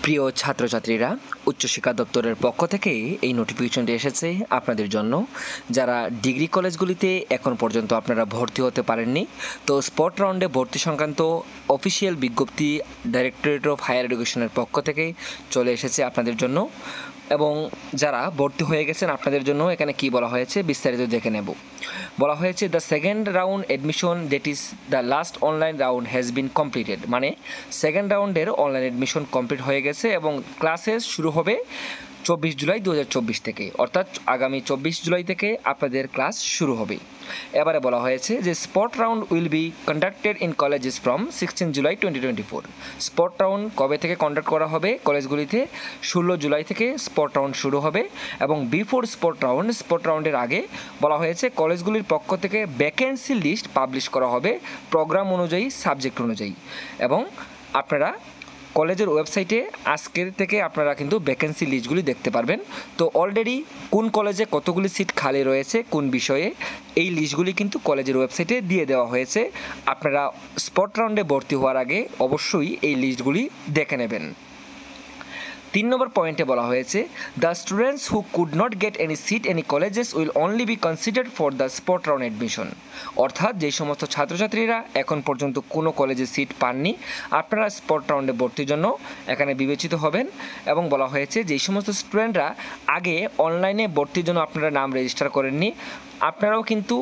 প্রিয় ছাত্রছাত্রীরা, উচ্চশিক্ষা দপ্তরের পক্ষ থেকে এই নোটিফিকেশনটি এসেছে আপনাদের জন্য। যারা ডিগ্রি কলেজগুলিতে এখন পর্যন্ত আপনারা ভর্তি হতে পারেননি, তো স্পট রাউন্ডে ভর্তি সংক্রান্ত অফিসিয়াল বিজ্ঞপ্তি ডাইরেক্টরেট অফ হায়ার এডুকেশনের পক্ষ থেকে চলে এসেছে আপনাদের জন্য। এবং যারা ভর্তি হয়ে গেছেন আপনাদের জন্য এখানে কি বলা হয়েছে বিস্তারিত দেখে নেব। বলা হয়েছে the second round admission that is the last online round has been completed, মানে সেকেন্ড রাউন্ডের অনলাইন অ্যাডমিশন কমপ্লিট হয়ে গেছে এবং ক্লাসেস শুরু হবে 24 জুলাই 2024 থেকে, অর্থাৎ আগামী 24 জুলাই থেকে আপনাদের ক্লাস শুরু হবে। এবারে বলা হয়েছে যে spot round will be conducted in colleges from 16 July 2024। Spot round কবে থেকে কন্ডাক্ট করা হবে কলেজগুলিতে? 16 জুলাই থেকে স্পট রাউন্ড শুরু হবে। এবং বিফোর স্পট রাউন্ডের আগে বলা হয়েছে কলেজগুলির পক্ষ থেকে ভ্যাকেন্সি লিস্ট পাবলিশ করা হবে প্রোগ্রাম অনুযায়ী, সাবজেক্ট অনুযায়ী। এবং আপনারা কলেজের ওয়েবসাইটে আজকের থেকে আপনারা কিন্তু ভ্যাকেন্সি লিস্টগুলি দেখতে পারবেন। তো অলরেডি কোন কলেজে কতগুলি সিট খালি রয়েছে কোন বিষয়ে, এই লিস্টগুলি কিন্তু কলেজের ওয়েবসাইটে দিয়ে দেওয়া হয়েছে। আপনারা স্পট রাউন্ডে ভর্তি হওয়ার আগে অবশ্যই এই লিস্টগুলি দেখে নেবেন। 3 নম্বর পয়েন্টে বলা হয়েছে the students who could not get any seat any colleges will only be considered for the spot round admission. অর্থাৎ যে সমস্ত ছাত্রছাত্রীরা এখন পর্যন্ত কোনো কলেজে সিট পাননি, আপনারা স্পট রাউন্ডে ভর্তির জন্য এখানে বিবেচিত হবেন। এবং বলা হয়েছে যেই সমস্ত স্টুডেন্টরা আগে অনলাইনে ভর্তির জন্য আপনারা নাম রেজিস্টার করেননি, আপনারাও কিন্তু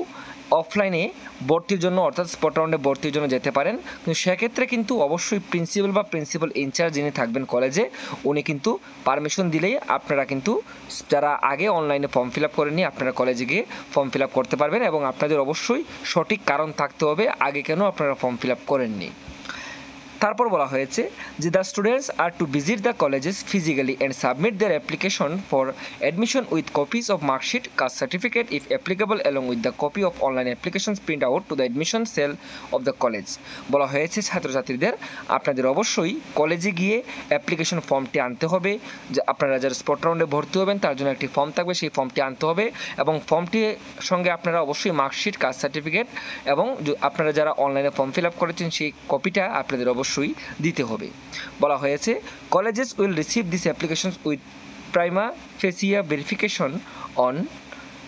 অফলাইনে ভর্তির জন্য অর্থাৎ স্পট রাউন্ডে ভর্তির জন্য যেতে পারেন। কিন্তু সেক্ষেত্রে কিন্তু অবশ্যই প্রিন্সিপাল ইনচার্জ যিনি থাকবেন কলেজে, উনি কিন্তু পারমিশন দিলেই আপনারা কিন্তু যারা আগে অনলাইনে ফর্ম ফিল আপ করেননি আপনারা কলেজে গিয়ে ফর্ম ফিল আপ করতে পারবেন। এবং আপনাদের অবশ্যই সঠিক কারণ থাকতে হবে আগে কেন আপনারা ফর্ম ফিল আপ করেননি। তারপর বলা হয়েছে যে the students are to visit the colleges physically and submit their application for admission with copies of marksheet, caste certificate if applicable along with the copy of online applications print out to the admission cell of the college. বলা হয়েছে ছাত্রছাত্রীদের আপনাদের অবশ্যই কলেজে গিয়ে application ফর্মটি আনতে হবে। যে আপনারা যারা স্পট রাউন্ডে ভর্তি হবেন তার জন্য একটি ফর্ম থাকবে, সেই ফর্মটি আনতে হবে। এবং ফর্মটির সঙ্গে আপনারা অবশ্যই মার্কশিট, কাস্ট সার্টিফিকেট এবং আপনারা যারা অনলাইনে ফর্ম ফিল আপ করেছেন সেই কপিটা আপনাদের অবশ্যই দিতে হবে। বলা হয়েছে colleges will receive this applications with prima facie verification on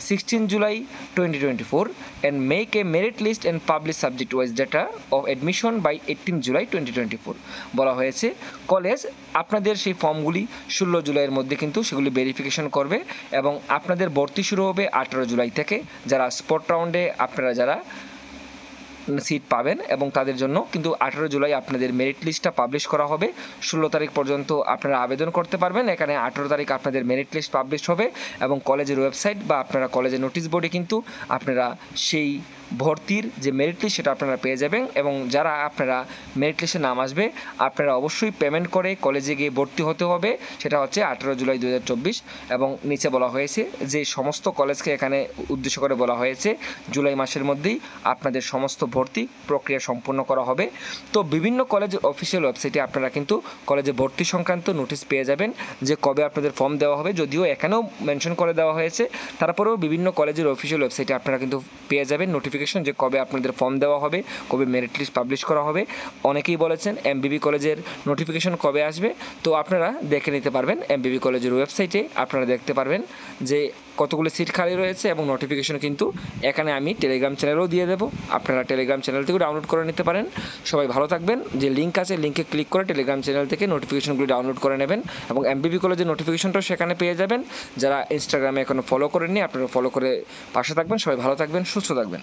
16 July 2024 and make a merit list and publish subject wise data of admission by 18 July 2024। বলা হয়েছে কলেজ আপনাদের সেই ফর্মগুলি 16 জুলাইয়ের মধ্যে কিন্তু সেগুলি ভেরিফিকেশন করবে এবং আপনাদের ভর্তি শুরু হবে 18 জুলাই থেকে। যারা স্পট রাউন্ডে আপনারা যারা সিট পাবেন এবং তাদের জন্য কিন্তু 18 জুলাই আপনাদের মেরিট লিস্টটা পাবলিশ করা হবে। 16 তারিখ পর্যন্ত আপনারা আবেদন করতে পারবেন। এখানে 18 তারিখ আপনাদের মেরিট লিস্ট পাবলিশ হবে এবং কলেজের ওয়েবসাইট বা আপনারা কলেজের নোটিশ বোর্ডে কিন্তু আপনারা সেই ভর্তির যে মেরিট লিস্ট সেটা আপনারা পেয়ে যাবেন। এবং যারা আপনারা মেরিট লিস্টে নাম আসবে আপনারা অবশ্যই পেমেন্ট করে কলেজে গিয়ে ভর্তি হতে হবে, সেটা হচ্ছে 18 জুলাই 2024। এবং নিচে বলা হয়েছে যে সমস্ত কলেজকে এখানে উদ্দেশ্য করে বলা হয়েছে জুলাই মাসের মধ্যেই আপনাদের সমস্ত ভর্তি প্রক্রিয়া সম্পন্ন করা হবে। তো বিভিন্ন কলেজের অফিসিয়াল ওয়েবসাইটে আপনারা কিন্তু কলেজে ভর্তি সংক্রান্ত নোটিশ পেয়ে যাবেন যে কবে আপনাদের ফর্ম দেওয়া হবে, যদিও এখানেও মেনশন করে দেওয়া হয়েছে, তারপরেও বিভিন্ন কলেজের অফিসিয়াল ওয়েবসাইটে আপনারা কিন্তু পেয়ে যাবেন নোটিফিকেশন যে কবে আপনাদের ফর্ম দেওয়া হবে, কবে মেরিট লিস্ট পাবলিশ করা হবে। অনেকেই বলেছেন এমবিবি কলেজের নোটিফিকেশন কবে আসবে, তো আপনারা দেখে নিতে পারবেন এমবিবি কলেজের ওয়েবসাইটে। আপনারা দেখতে পারবেন যে কতগুলো সিট খালি রয়েছে এবং নোটিফিকেশন কিন্তু এখানে আমি টেলিগ্রাম চ্যানেলেও দিয়ে দেবো, আপনারা টেলিগ্রাম চ্যানেল থেকেও ডাউনলোড করে নিতে পারেন। সবাই ভালো থাকবেন। যে লিঙ্ক আছে লিঙ্কে ক্লিক করে টেলিগ্রাম চ্যানেল থেকে নোটিফিকেশনগুলি ডাউনলোড করে নেবেন এবং এমবিবি কলেজের নোটিফিকেশনটাও সেখানে পেয়ে যাবেন। যারা ইনস্টাগ্রামে এখনও ফলো করেননি আপনারা ফলো করে পাশে থাকবেন। সবাই ভালো থাকবেন, সুস্থ থাকবেন।